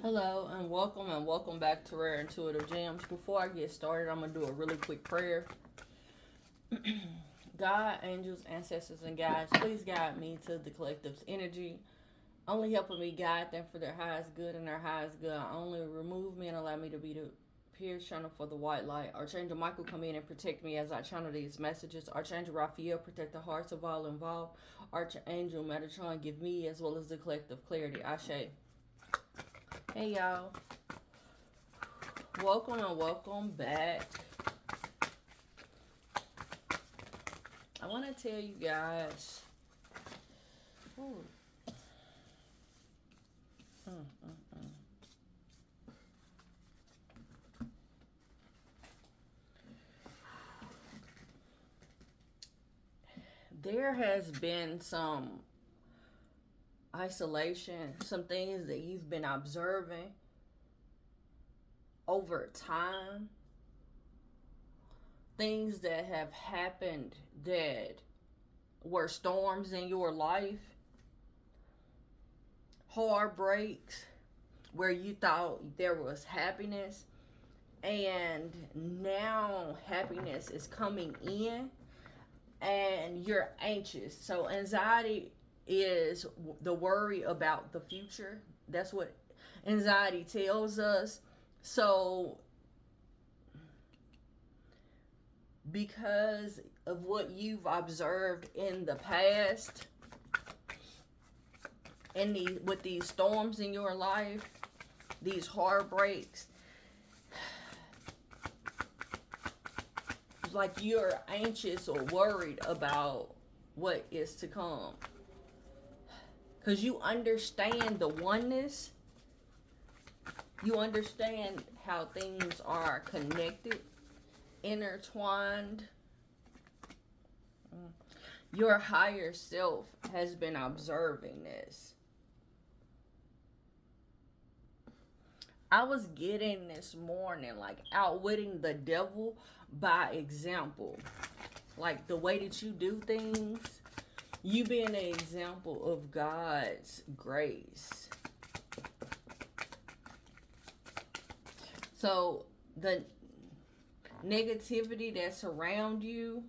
Hello and welcome back to Rare Intuitive Gems. Before I get started, I'm going to do a really quick prayer. God, angels, ancestors, and guides, please guide me to the collective's energy, only helping me guide them for their highest good and their highest good. Only remove me and allow me to be the pure channel for the white light. Archangel Michael, come in and protect me as I channel these messages. Archangel Raphael, protect the hearts of all involved. Archangel Metatron, give me as well as the collective clarity. Ashe. Hey y'all, welcome and welcome back. I want to tell you guys, there has been some isolation, some things that you've been observing over time, things that have happened that were storms in your life, heartbreaks where you thought there was happiness, and now happiness is coming in and you're anxious. So anxiety is the worry about the future. That's what anxiety tells us. So because of what you've observed in the past and with these storms in your life, these heartbreaks, it's like you're anxious or worried about what is to come. Because you understand the oneness. You understand how things are connected, intertwined. Your higher self has been observing this. I was getting this morning, like, outwitting the devil by example. Like, the way that you do things, you being an example of God's grace. So, the negativity that's around you,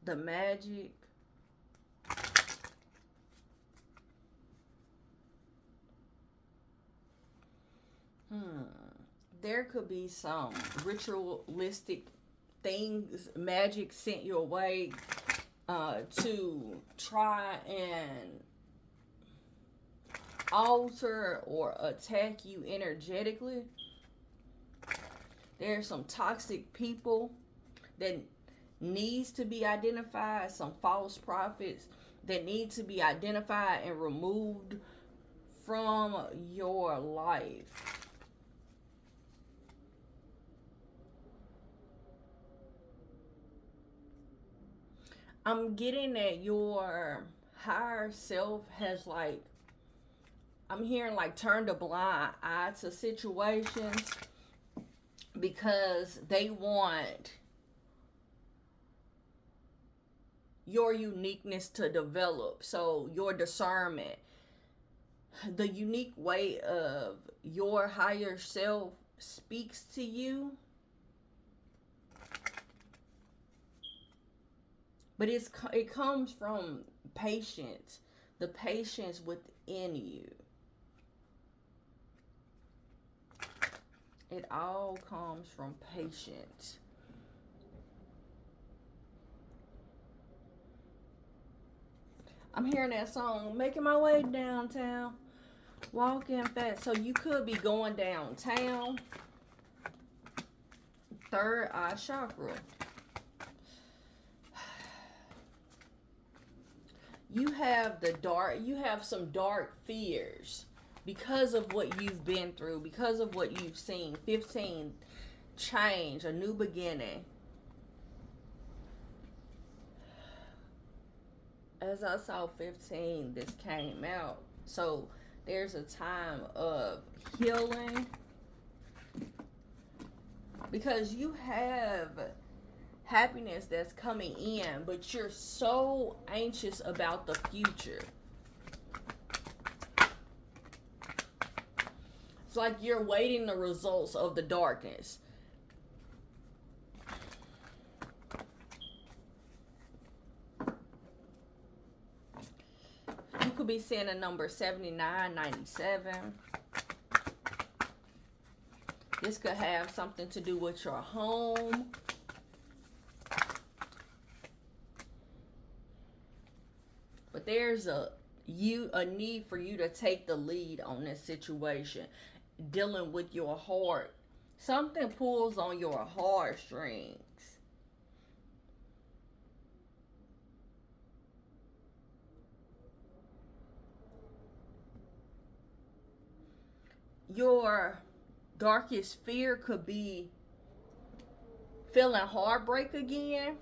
the magic, there could be some ritualistic things, magic sent your way to try and alter or attack you energetically. There's some toxic people that needs to be identified, some false prophets that need to be identified and removed from your life. I'm getting that your higher self has, like, I'm hearing, like, turned a blind eye to situations because they want your uniqueness to develop. So your discernment, the unique way of your higher self speaks to you, but it comes from patience, the patience within you. It all comes from patience. I'm hearing that song, making my way downtown, walking fast. So you could be going downtown. Third eye chakra. You have some dark fears because of what you've been through, because of what you've seen. 15, change, a new beginning. As I saw 15, this came out. So there's a time of healing because you have happiness that's coming in, but you're so anxious about the future. It's like you're waiting the results of the darkness. You could be seeing a number 7997. This could have something to do with your home. But there's a need for you to take the lead on this situation. Dealing with your heart. Something pulls on your heartstrings. Your darkest fear could be feeling heartbreak again.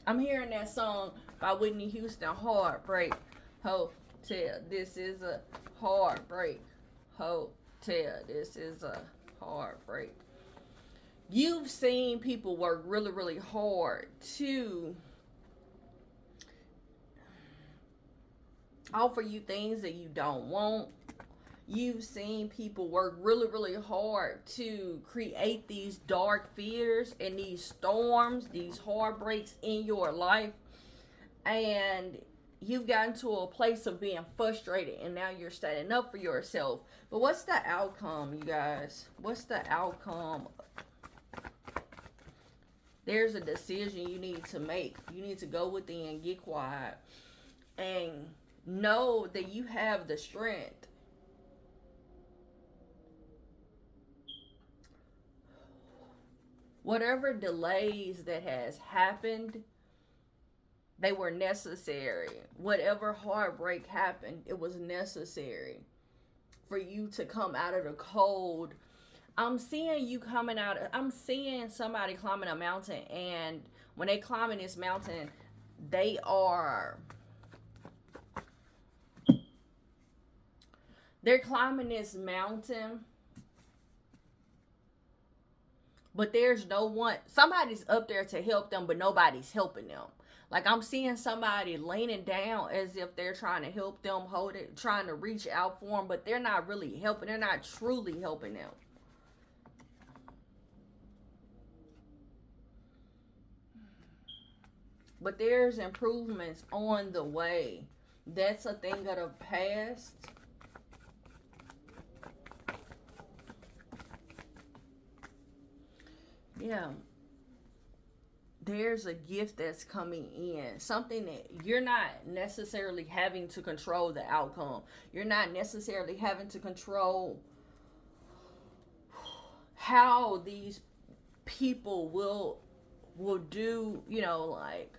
I'm hearing that song by Whitney Houston, Heartbreak Hotel. This is a heartbreak hotel. This is a heartbreak. You've seen people work really, really hard to offer you things that you don't want. You've seen people work really, really hard to create these dark fears and these storms, these heartbreaks in your life. And you've gotten to a place of being frustrated, and now you're standing up for yourself. But what's the outcome, you guys? What's the outcome? There's a decision you need to make. You need to go within, get quiet, and know that you have the strength. Whatever delays that has happened, they were necessary. Whatever heartbreak happened, it was necessary for you to come out of the cold. I'm seeing you coming out. I'm seeing somebody climbing a mountain, and when they climbing this mountain, they're climbing this mountain, but there's no one. Somebody's up there to help them, but nobody's helping them. Like, I'm seeing somebody leaning down as if they're trying to help them hold it, trying to reach out for them, but they're not really helping. They're not truly helping them. But there's improvements on the way. That's a thing of the past. Yeah. There's a gift that's coming in. Something that you're not necessarily having to control the outcome. You're not necessarily having to control how these people will do, like,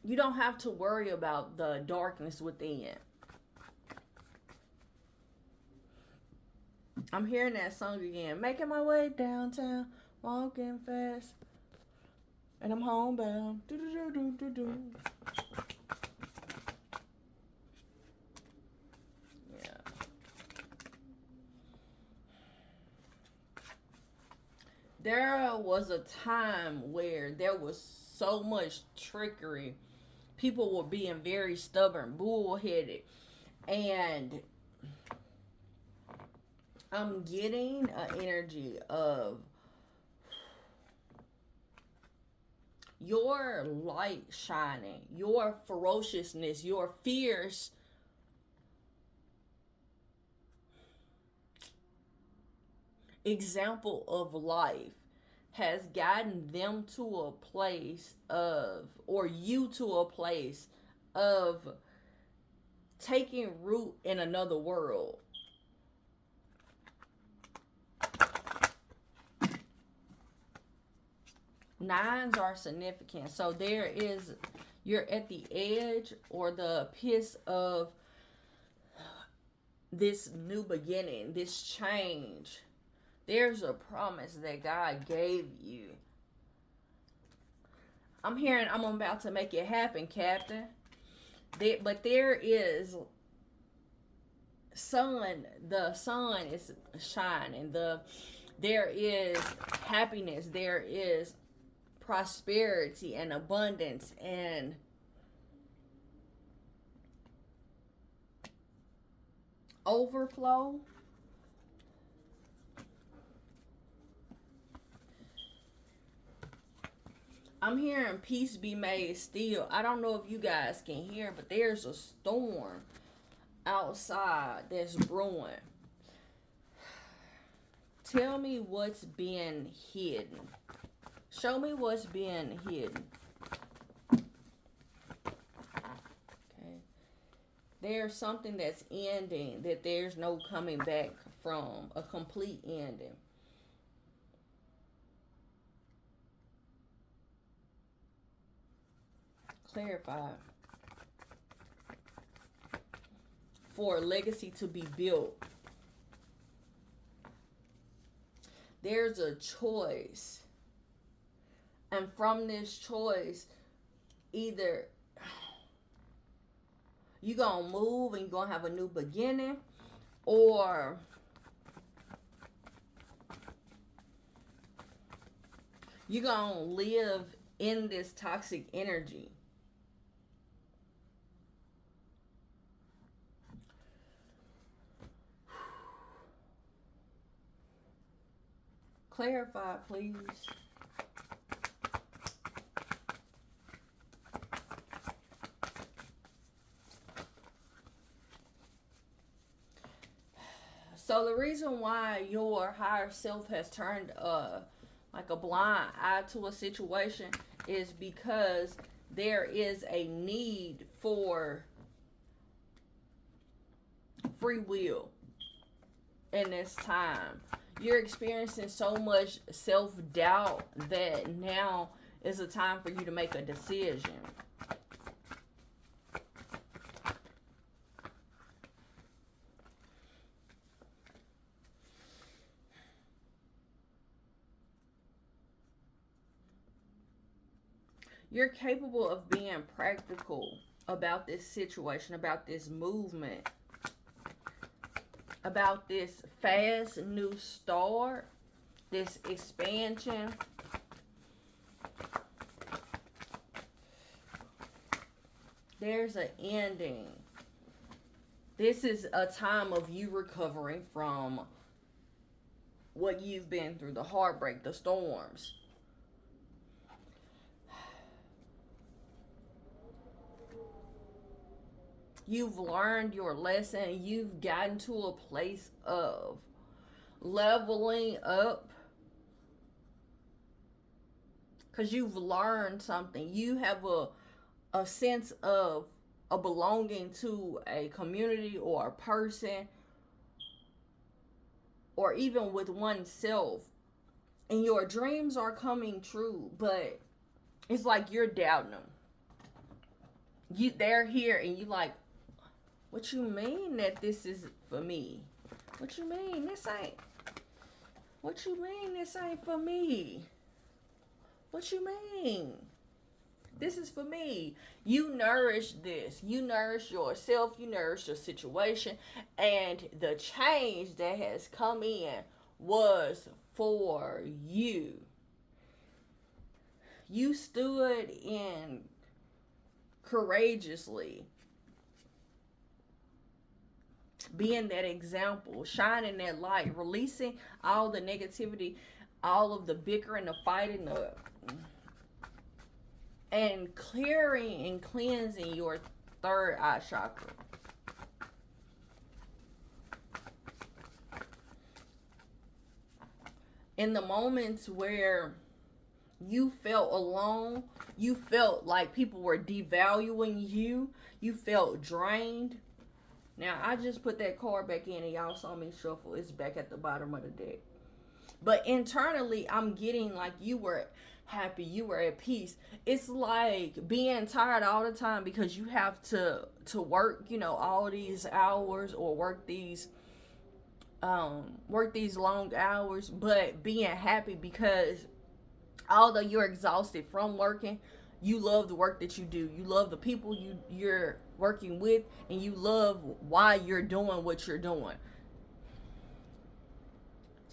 you don't have to worry about the darkness within. I'm hearing that song again. Making my way downtown, walking fast, and I'm homebound. Do-do-do-do-do-do. Yeah. There was a time where there was so much trickery. People were being very stubborn, bullheaded, and I'm getting an energy of your light shining, your ferociousness, your fierce example of life has gotten them to a place of, or you to a place of taking root in another world. Nines are significant. So you're at the edge or the abyss of this new beginning, this change. There's a promise that God gave you. I'm hearing I'm about to make it happen, Captain. But there is the sun is shining. There is happiness, there is prosperity and abundance and overflow. I'm hearing peace be made still. I don't know if you guys can hear, but there's a storm outside that's brewing. Tell me what's being hidden. Show me what's being hidden. Okay. There's something that's ending that there's no coming back from. A complete ending. Clarify. For a legacy to be built. There's a choice. And from this choice, either you're going to move and you're going to have a new beginning, or you're going to live in this toxic energy. Clarify, please. So the reason why your higher self has turned like a blind eye to a situation is because there is a need for free will in this time. You're experiencing so much self-doubt that now is a time for you to make a decision. You're capable of being practical about this situation, about this movement, about this fast new start, this expansion. There's an ending. This is a time of you recovering from what you've been through, the heartbreak, the storms. You've learned your lesson. You've gotten to a place of leveling up because you've learned something. You have a sense of a belonging to a community or a person, or even with oneself. And your dreams are coming true, but it's like you're doubting them. They're here and you like, what you mean that this is for me? What you mean this ain't? What you mean this ain't for me? What you mean? This is for me. You nourish this. You nourish yourself. You nourish your situation. And the change that has come in was for you. You stood in courageously, being that example, shining that light, releasing all the negativity, all of the bickering, the fighting, and clearing and cleansing your third eye chakra. In the moments where you felt alone, you felt like people were devaluing you, you felt drained. Now, I just put that card back in and y'all saw me shuffle. It's back at the bottom of the deck. But internally, I'm getting like you were happy, you were at peace. It's like being tired all the time because you have to work, all these hours, or work these long hours, but being happy because although you're exhausted from working, you love the work that you do. You love the people you're working with, and you love why you're doing what you're doing.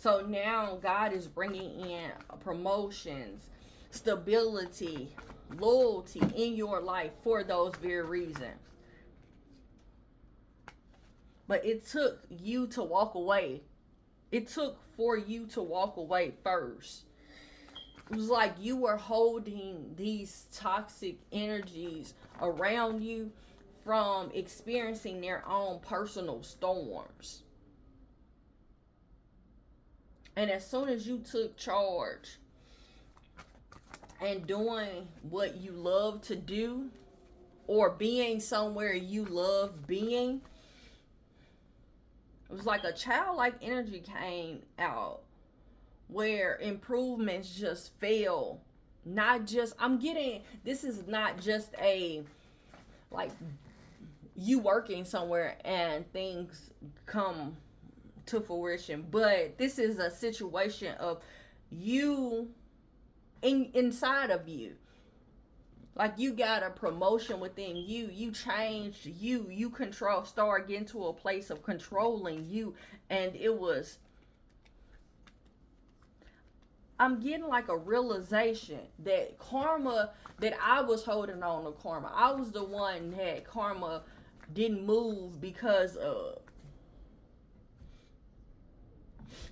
So now God is bringing in promotions, stability, loyalty in your life for those very reasons. But it took you to walk away. It took for you to walk away first. It was like you were holding these toxic energies around you from experiencing their own personal storms. And as soon as you took charge and doing what you love to do, or being somewhere you love being, it was like a childlike energy came out where improvements just fell. Not just, this is not just a, like, you working somewhere and things come to fruition, but this is a situation of you inside of you. Like, you got a promotion within you. You changed you. You start getting to a place of controlling you. And it was, I'm getting like a realization that karma, that I was holding on to karma. I was the one that karma didn't move because of.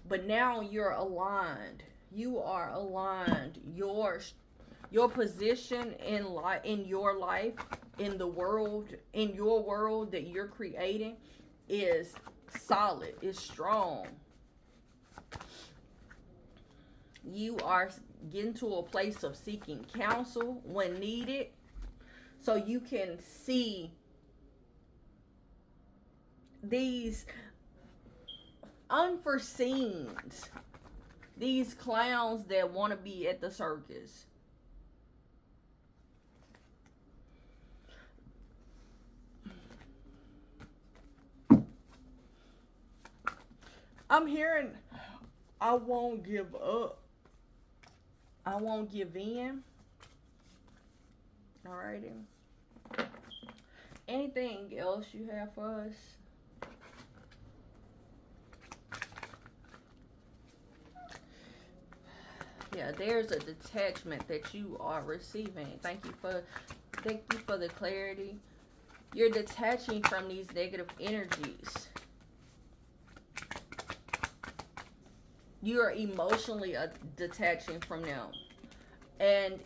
But now you're aligned. You are aligned. Your position in your life, in the world, in your world that you're creating is solid, is strong. You are getting to a place of seeking counsel when needed, so you can see these unforeseens, these clowns that want to be at the circus. I'm hearing, I won't give up. I won't give in. Alrighty. Anything else you have for us? Yeah, there's a detachment that you are receiving. Thank you for the clarity. You're detaching from these negative energies. You are emotionally detaching from them. And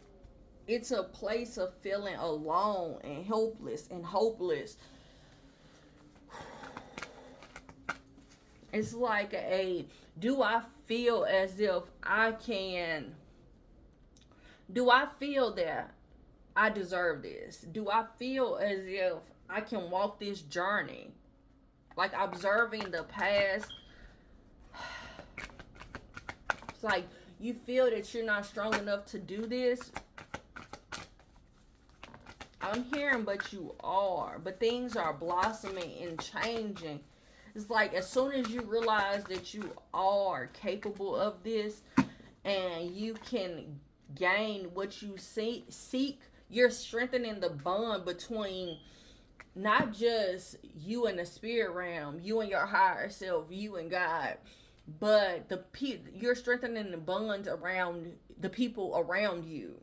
it's a place of feeling alone and helpless and hopeless. It's like do I feel as if do I feel that I deserve this? Do I feel as if I can walk this journey? Like, observing the past. It's like you feel that you're not strong enough to do this. I'm hearing, but you are. But things are blossoming and changing. It's like as soon as you realize that you are capable of this and you can gain what you seek, you're strengthening the bond between not just you and the spirit realm, you and your higher self, you and God, but you're strengthening the bonds around the people around you.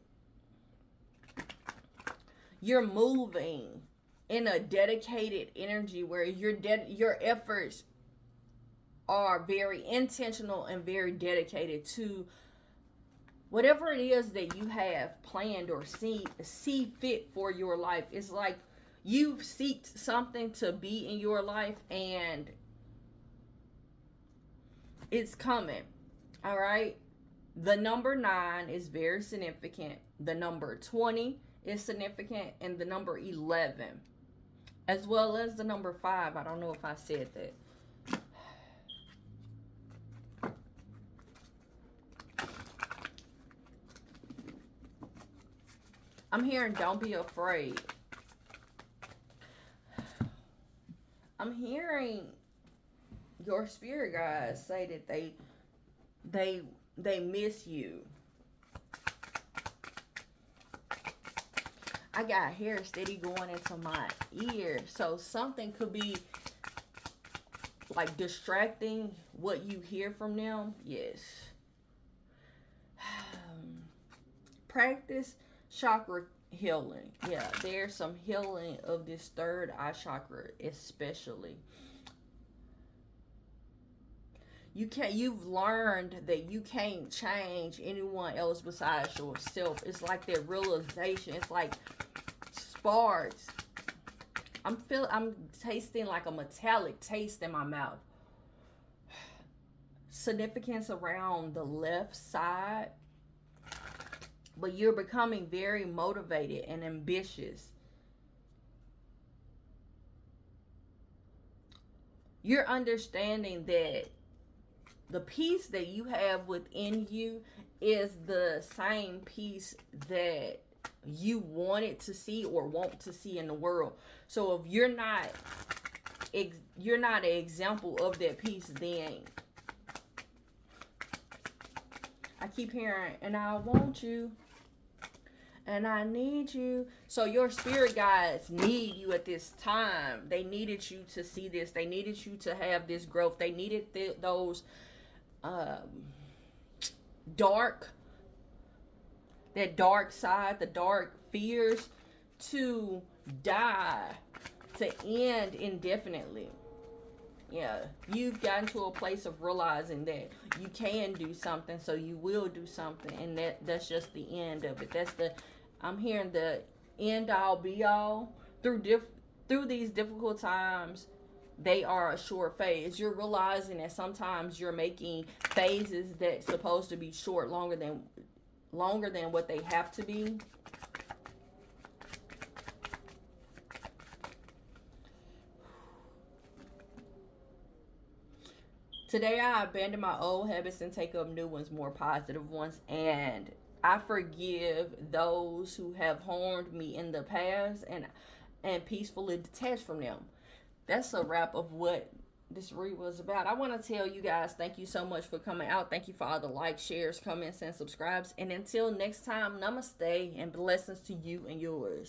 You're moving in a dedicated energy where your efforts are very intentional and very dedicated to whatever it is that you have planned or see fit for your life. It's like you've seeked something to be in your life and it's coming. All right. The number 9 is very significant. The number 20 is significant, and the number 11, as well as the number 5. I don't know if I said that. I'm hearing don't be afraid. I'm hearing your spirit guides say that they miss you. I got hair steady going into my ear, so something could be like distracting what you hear from them. Yes. Practice chakra healing. Yeah, there's some healing of this third eye chakra, especially. You've learned that you can't change anyone else besides yourself. It's like that realization. It's like sparks. I'm tasting like a metallic taste in my mouth. Significance around the left side, but you're becoming very motivated and ambitious. You're understanding that the peace that you have within you is the same peace that you wanted to see or want to see in the world. So if you're not an example of that peace, then I keep hearing, and I want you, and I need you. So your spirit guides need you at this time. They needed you to see this. They needed you to have this growth. They needed those dark side, the dark fears to die, to end indefinitely. Yeah, you've gotten to a place of realizing that you can do something, so you will do something, and that's just the end of it. I'm hearing the end all be all. Through these difficult times, they are a short phase. You're realizing that sometimes you're making phases that's supposed to be short longer than what they have to be. Today I abandon my old habits and take up new ones, more positive ones, and I forgive those who have harmed me in the past and peacefully detach from them. That's a wrap of what this read was about. I want to tell you guys, thank you so much for coming out. Thank you for all the likes, shares, comments, and subscribes. And until next time, namaste and blessings to you and yours.